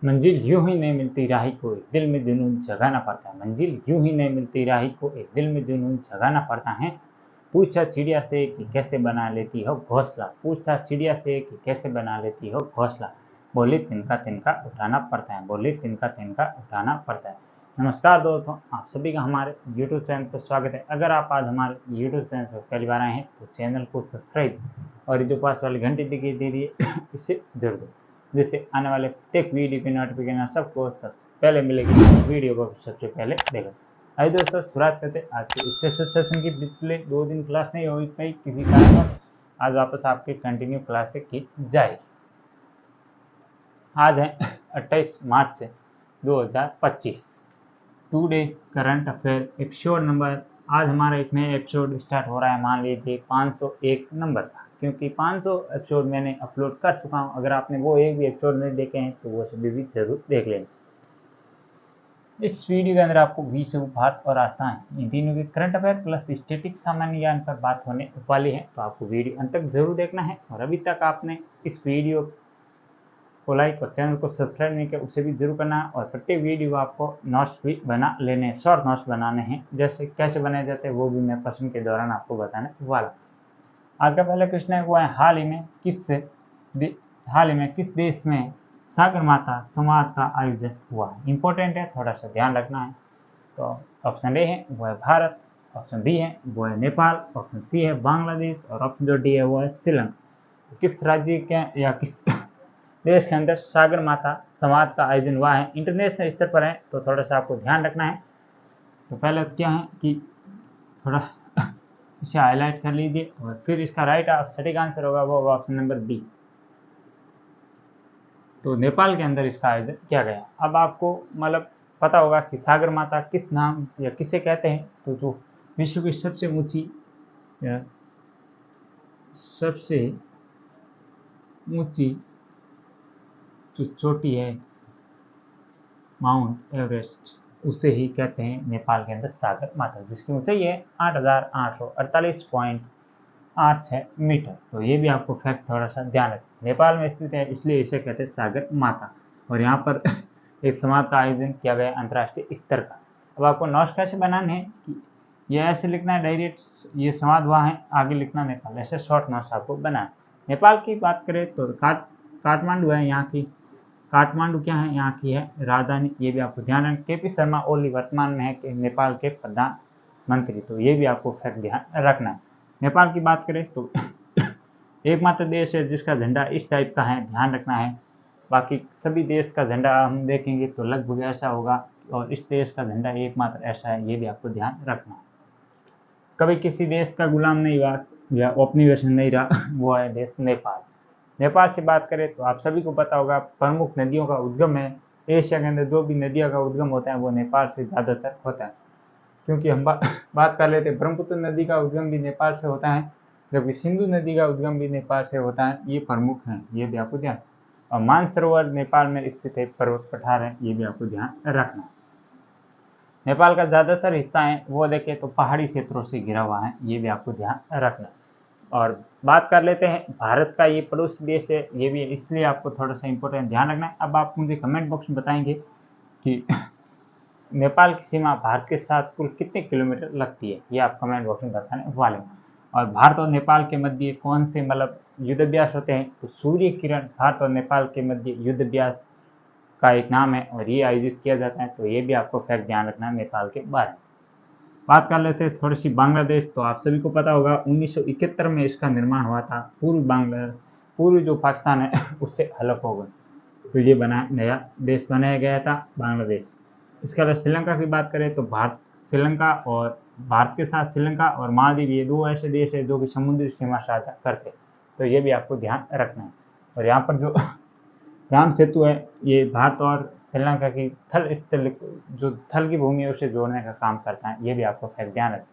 मंजिल यूं ही नहीं मिलती राही को, एक दिल में जुनून जगाना पड़ता है। मंजिल यूं ही नहीं मिलती राही को, एक दिल में जुनून जगाना पड़ता है। पूछा चिड़िया से कि कैसे बना लेती हो घोंसला, पूछा चिड़िया से कि कैसे बना लेती हो घोंसला। बोली तिनका तिनका उठाना पड़ता है, बोली तिनका तिनका उठाना पड़ता है। नमस्कार दोस्तों, आप सभी का हमारे यूट्यूब चैनल पर स्वागत है। अगर आप आज हमारे यूट्यूब चैनल पर पहली बार आए हैं तो चैनल को सब्सक्राइब और ये जो पास वाली घंटी दिखाई दे रही है इसे जरूर दो, जिससे आने वाले प्रत्येक वीडियो की नोटिफिकेशन सबको सबसे पहले मिलेगी, वीडियो को सबसे पहले देखो। आइए दोस्तों शुरुआत करते हैं आज के स्पेशल सेशन की। पिछले 2 दिन क्लास नहीं हो पाई किसी कारण, आज वापस आपके कंटिन्यू क्लास की जाएगी। आज है 28 मार्च 2025। Today current affair episode number, आज हमारा एक नया एपिसोड स्टार्ट हो रहा है। मान लीजिए 501 नंबर का, क्योंकि 500 एपिसोड मैंने अपलोड कर चुका हूँ। अगर आपने वो एक भी एपिसोड नहीं देखे हैं तो वो सभी भी जरूर देख लेना। इस वीडियो के अंदर आपको विश्व, भारत और आस्थान इन तीनों के करंट अफेयर प्लस स्टैटिक सामान्य ज्ञान पर बात होने वाली है, तो आपको वीडियो अंत तक जरूर देखना है। और अभी तक आपने इस वीडियो को लाइक और चैनल को सब्सक्राइब नहीं किया उसे भी जरूर करना है। और प्रत्येक वीडियो को आपको नोट्स भी बना लेने, शॉर्ट नोट्स बनाने हैं। जैसे कैसे बनाए जाते हैं वो भी मैं प्रश्न के दौरान आपको बताने वाला। आज का पहला क्वेश्चन है वो है हाल ही में किस देश में सागर माता संवाद का आयोजन हुआ। इंपॉर्टेंट है, थोड़ा सा ध्यान रखना है। तो ऑप्शन ए है वो है भारत, ऑप्शन बी है वो है नेपाल, ऑप्शन सी है बांग्लादेश और ऑप्शन जो डी है वो है श्रीलंका। किस राज्य के या किस देश के अंदर सागर माता संवाद का आयोजन हुआ है। इंटरनेशनल स्तर पर है तो थोड़ा सा आपको ध्यान रखना है। तो पहले क्या है कि थोड़ा इसे हाईलाइट कर लीजिए और फिर इसका राइट सटीक आंसर होगा वो ऑप्शन नंबर बी। तो नेपाल के अंदर इसका आयोजन किया गया। अब आपको मतलब पता होगा कि सागर माता किस नाम या किसे कहते हैं। तो जो विश्व की सबसे ऊंची जो चोटी है माउंट एवरेस्ट, उसे ही कहते हैं नेपाल के अंदर सागर माता, जिसकी ऊंचाई है 8,848.86 मीटर। तो ये भी आपको फैक्ट थोड़ा सा ध्यान रखें। नेपाल में स्थित है इसलिए इसे कहते हैं सागर माता। और यहाँ पर एक संवाद का आयोजन किया गया अंतर्राष्ट्रीय स्तर का। अब आपको नोट्स कैसे बनाने हैं कि ये ऐसे लिखना है डायरेक्ट, ये संवाद हुआ है, आगे लिखना नेपाल, ऐसे शॉर्ट नोट्स आपको बनाना। नेपाल की बात करें तो काठमांडू है यहाँ की, काठमांडू क्या है यहाँ की है राजधानी। ये भी आपको ध्यान रखना। केपी शर्मा ओली वर्तमान में है कि नेपाल के प्रधानमंत्री, तो ये भी आपको फैक्ट ध्यान रखना है। नेपाल की बात करें तो एकमात्र देश है जिसका झंडा इस टाइप का है, ध्यान रखना है। बाकी सभी देश का झंडा हम देखेंगे तो लगभग ऐसा होगा, और इस देश का झंडा एकमात्र ऐसा है, ये भी आपको ध्यान रखना है। कभी किसी देश का गुलाम नहीं हुआ या औपनिवेशिक नहीं रहा, वो है देश नेपाल। नेपाल से बात करें तो आप सभी को पता होगा प्रमुख नदियों का उद्गम है। एशिया के अंदर जो भी नदियों का उद्गम होता है वो नेपाल से ज़्यादातर होता है। क्योंकि हम बात कर लेते हैं ब्रह्मपुत्र नदी का उद्गम भी नेपाल से होता है, जबकि सिंधु नदी का उद्गम भी नेपाल से होता है। ये प्रमुख हैं, ये भी आपको ध्यान। और मानसरोवर नेपाल में स्थित है, पर्वत पठार है, ये भी आपको ध्यान रखना है। नेपाल का ज़्यादातर हिस्सा है वो देखें तो पहाड़ी क्षेत्रों से घिरा हुआ है, ये भी आपको ध्यान रखना है। और बात कर लेते हैं भारत का, ये पड़ोसी देश है, ये भी इसलिए आपको थोड़ा सा इंपॉर्टेंट ध्यान रखना है। अब आप मुझे कमेंट बॉक्स में बताएंगे कि नेपाल की सीमा भारत के साथ कुल कितने किलोमीटर लगती है, ये आप कमेंट बॉक्स में बताने वाले हैं। और भारत और नेपाल के मध्य कौन से मतलब युद्धाभ्यास होते हैं, तो सूर्य किरण भारत और नेपाल के मध्य युद्धाभ्यास का एक नाम है और ये आयोजित किया जाता है। तो ये भी आपको फैक्ट ध्यान रखना है नेपाल के बारे में। बात कर लेते हैं थोड़ी सी बांग्लादेश। तो आप सभी को पता होगा 1971 में इसका निर्माण हुआ था। पूर्व जो पाकिस्तान है उससे अलग हो गए, तो ये नया देश बनाया गया था बांग्लादेश। इसके अलावा श्रीलंका की बात करें तो भारत के साथ श्रीलंका और मालदीव, ये दो ऐसे देश है जो कि समुद्री सीमा साझा करते, तो ये भी आपको ध्यान रखना है। और यहाँ पर जो राम सेतु है ये भारत और श्रीलंका की थल की भूमि है उसे जोड़ने का काम करता है, ये भी आपको फैक्ट ध्यान रखें।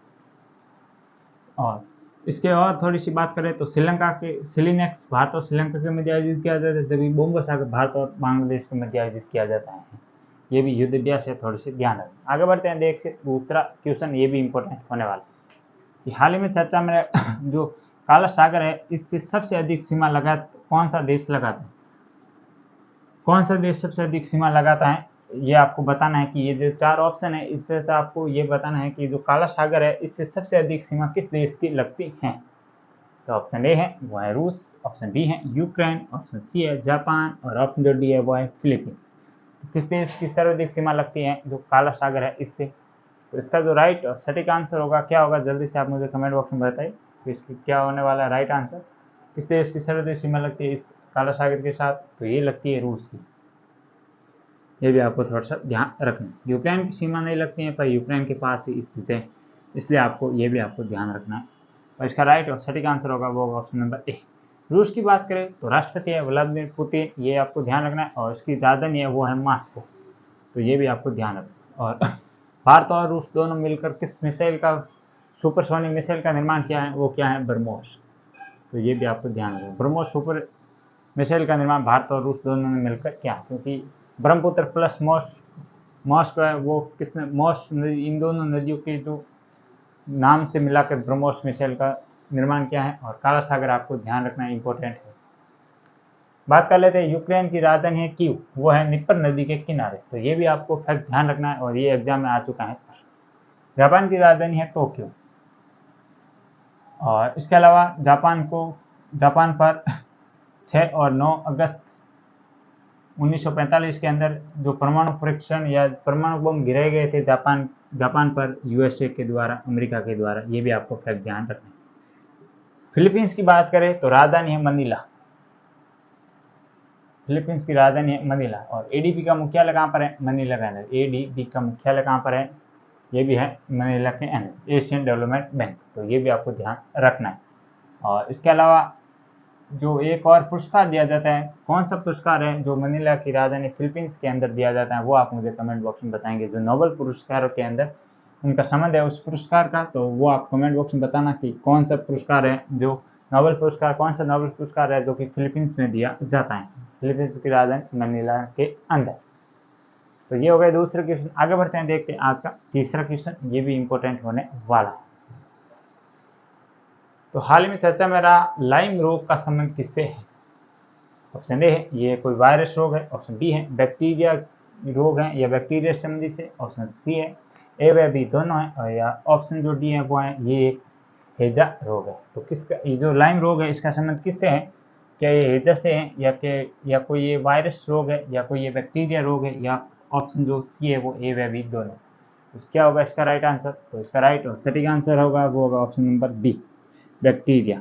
और इसके और थोड़ी सी बात करें तो श्रीलंका के सिलिनेक्स भारत और श्रीलंका के मध्य आयोजित किया जाता है, जबकि बोंगो सागर भारत और बांग्लादेश के मध्य आयोजित किया जाता है। ये भी युद्ध अभ्यास है, थोड़ी सी ध्यान रखें। आगे बढ़ते हैं, देख से दूसरा क्वेश्चन, ये भी इंपॉर्टेंट होने वाला है। हाल ही में चर्चा में जो काला सागर है इससे सबसे अधिक सीमा लगा कौन सा देश लगाता है। कौन सा देश सबसे अधिक सीमा लगाता है, ये आपको बताना है कि ये जो 4 ऑप्शन है इस पर आपको ये बताना है कि जो काला सागर है इससे सबसे अधिक सीमा किस देश की लगती है। तो ऑप्शन ए है वो है रूस, ऑप्शन बी है यूक्रेन, ऑप्शन सी है जापान और ऑप्शन जो डी है वो है फिलीपींस। तो किस देश की सर्वाधिक सीमा लगती है जो काला सागर है इससे। तो इसका जो राइट और सटीक आंसर होगा क्या होगा, जल्दी से आप मुझे कमेंट बॉक्स में बताइए। तो इसकी क्या होने वाला है राइट आंसर, किस देश की सर्वाधिक सीमा लगती है इस काला सागर के साथ, तो ये लगती है रूस की। ये भी आपको थोड़ा सा ध्यान रखना है। यूक्रेन की सीमा नहीं लगती है पर यूक्रेन के पास ही स्थित है, इसलिए आपको ये भी आपको ध्यान रखना है। और इसका राइट और सटीक आंसर होगा वो ऑप्शन नंबर ए। रूस की बात करें तो राष्ट्रपति है व्लादिमीर पुतिन, ये आपको ध्यान रखना है, और इसकी राजधानी है वो है मॉस्को, तो ये भी आपको ध्यान रखना। और भारत और रूस दोनों मिलकर किस मिसाइल का, सुपरसोनिक मिसाइल का निर्माण किया है, वो क्या है, ब्रह्मोस। तो ये भी आपको ध्यान रखना, ब्रह्मोस सुपर मिसाइल का निर्माण भारत और रूस दोनों ने मिलकर किया, क्योंकि ब्रह्मपुत्र प्लस मॉस्क है वो किसने, मॉस्क इन दोनों नदियों के जो नाम से मिलाकर ब्रह्मोस मिसाइल का निर्माण किया है। और काला सागर आपको ध्यान रखना इंपॉर्टेंट है। बात कर लेते हैं यूक्रेन की राजधानी है कीव, वो है निपर नदी के किनारे, तो ये भी आपको फैक्ट ध्यान रखना है और ये एग्जाम में आ चुका है। जापान की राजधानी है टोक्यो, और इसके अलावा जापान पर 6 और 9 अगस्त 1945 के अंदर जो परमाणु परीक्षण या परमाणु बम गिराए गए थे जापान पर यूएसए के द्वारा, अमेरिका के द्वारा, ये भी आपको फैक्ट ध्यान रखना है। फिलीपींस की बात करें तो राजधानी है मनीला, फिलीपींस की राजधानी है मनीला, और एडीबी का मुख्यालय कहाँ पर है, मनीला के अंदर। एडीबी का मुख्यालय कहाँ पर है, ये भी है मनीला के अंदर, एशियन डेवलपमेंट बैंक, तो ये भी आपको ध्यान रखना है। और इसके अलावा जो एक और पुरस्कार दिया जाता है, कौन सा पुरस्कार है जो मनीला की राजधानी फिलीपींस के अंदर दिया जाता है, वो आप मुझे कमेंट बॉक्स में बताएंगे। जो नोबेल पुरस्कारों के अंदर उनका संबंध है उस पुरस्कार का, तो वो आप कमेंट बॉक्स में बताना कि कौन सा पुरस्कार है जो नोबेल पुरस्कार, कौन सा नोबेल पुरस्कार है जो कि फिलीपींस में दिया जाता है, फिलीपींस की राजधानी मनीला के अंदर। तो ये हो गए दूसरे क्वेश्चन। आगे बढ़ते हैं, देखते हैं आज का तीसरा क्वेश्चन, ये भी इंपॉर्टेंट होने वाला है। तो हाल ही में चर्चा में रहा लाइम रोग का संबंध किससे है। ऑप्शन ए है ये कोई वायरस रोग है, ऑप्शन बी है बैक्टीरिया रोग है या बैक्टीरिया संबंधित है, ऑप्शन सी है ए व बी दोनों है, और या ऑप्शन जो डी है वो है ये एक हेजा रोग है। तो किसका, ये जो लाइम रोग है इसका संबंध किससे है, क्या ये हेजा से है या कोई ये वायरस रोग है या कोई ये बैक्टीरिया रोग है, या ऑप्शन जो सी है वो ए व बी दोनों। तो क्या होगा इसका राइट आंसर, तो इसका राइट और सटीक आंसर होगा वो होगा ऑप्शन नंबर बी, बैक्टीरिया।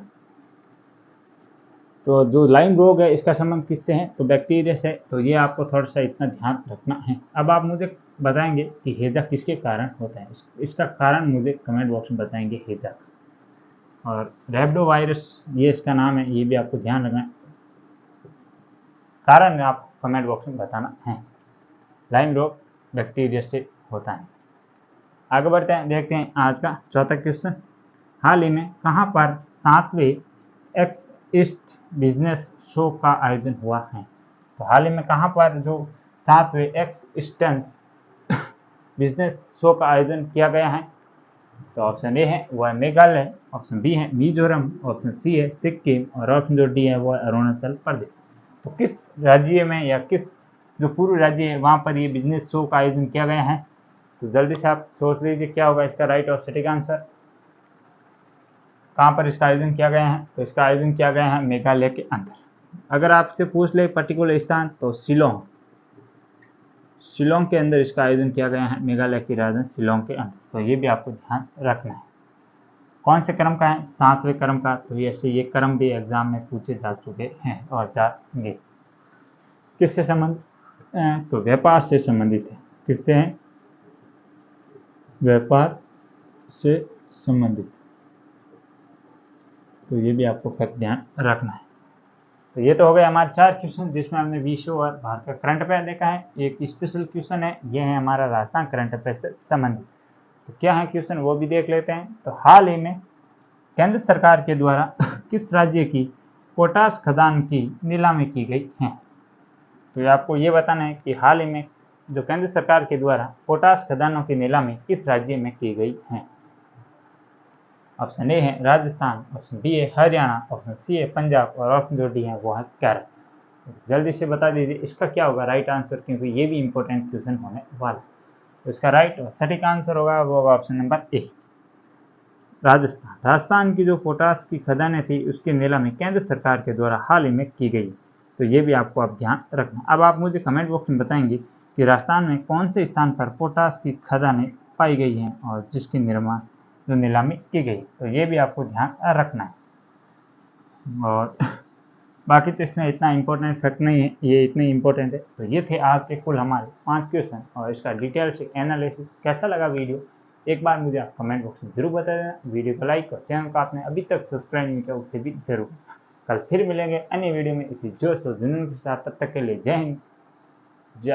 तो जो लाइम रोग है इसका संबंध किससे है, तो बैक्टीरिया से। तो ये आपको थोड़ा सा इतना ध्यान रखना है। अब आप मुझे बताएंगे कि हेजा किसके कारण होता है, इसका कारण मुझे कमेंट बॉक्स में बताएंगे हेजा का। और रेब्डो वायरस ये इसका नाम है, ये भी आपको ध्यान रखना है, कारण आप कमेंट बॉक्स में बताना है। लाइम रोग बैक्टीरिया से होता है। आगे बढ़ते हैं, देखते हैं आज का चौथा क्वेश्चन। हाल ही में कहाँ पर 7वें एक्स ईस्ट बिजनेस शो का आयोजन हुआ है। तो हाल ही में कहाँ पर जो 7वें एक्स ईस्टर्न्स बिजनेस शो का आयोजन किया गया है। तो ऑप्शन ए है वो है मेघालय, ऑप्शन बी है मिजोरम, ऑप्शन सी है सिक्किम, और ऑप्शन जो डी है वो है अरुणाचल प्रदेश। तो किस राज्य में या किस जो पूर्व राज्य है वहाँ पर ये बिजनेस शो का आयोजन किया गया है। तो जल्दी से आप सोच लीजिए क्या होगा इसका राइट और सटीक आंसर, कहाँ पर इसका आयोजन किया गया है। तो इसका आयोजन किया गया है मेघालय के अंदर। अगर आपसे पूछ ले पर्टिकुलर स्थान तो शिलोंग के अंदर इसका आयोजन किया गया है, मेघालय की राजधानी शिलोंग के अंदर। तो ये भी आपको ध्यान रखना है। कौन से क्रम का है, 7वें क्रम का। तो ऐसे ये क्रम भी एग्जाम में पूछे जा चुके हैं और जाएंगे। किससे संबंधित, तो व्यापार से संबंधित है। किससे है, व्यापार से संबंधित। तो ये भी आपको फैक्ट ध्यान रखना है। तो ये तो हो गए हमारे 4 क्वेश्चन जिसमें हमने विश्व और भारत का करंट अफेयर देखा है। एक स्पेशल क्वेश्चन है, ये है हमारा राजस्थान करंट अफेयर से संबंधित। तो क्या है क्वेश्चन वो भी देख लेते हैं। तो हाल ही में केंद्र सरकार के द्वारा किस राज्य की पोटाश खदान की नीलामी की गई है। तो आपको ये बताना है कि हाल ही में जो केंद्र सरकार के द्वारा पोटाश खदानों की नीलामी किस राज्य में की गई है। ऑप्शन ए है राजस्थान, ऑप्शन बी है हरियाणा, ऑप्शन सी है पंजाब, और ऑप्शन जो डी है वो है केरल। जल्दी से बता दीजिए इसका क्या होगा राइट आंसर, क्योंकि ये भी इंपॉर्टेंट क्वेश्चन होने वाला है। तो इसका राइट सटीक आंसर होगा वो होगा option number A, Rajasthan. Rajasthan की जो पोटास की खदानें थी उसकी नीलामी केंद्र सरकार के द्वारा हाल ही में की गई, तो ये भी आपको अब ध्यान रखना। अब आप मुझे कमेंट बॉक्स में बताएंगे कि राजस्थान में कौन से स्थान पर पोटास की खदानें पाई गई हैं और जिसकी निर्माण जो नीलामी की गई, तो ये भी आपको ध्यान रखना है। और बाकी तो इसमें इतना इंपॉर्टेंट फैक्ट नहीं है, ये इतने इंपॉर्टेंट है। तो ये थे आज के कुल हमारे 5 क्वेश्चन और इसका डिटेल से एनालिसिस। कैसा लगा वीडियो एक बार मुझे आप कमेंट बॉक्स में जरूर बता देना। वीडियो को लाइक और चैनल को आपने अभी तक सब्सक्राइब नहीं किया उसे भी जरूर। कल फिर मिलेंगे अन्य वीडियो में इसी जोश और जुनून के साथ, तब तक के लिए जय हिंद, जय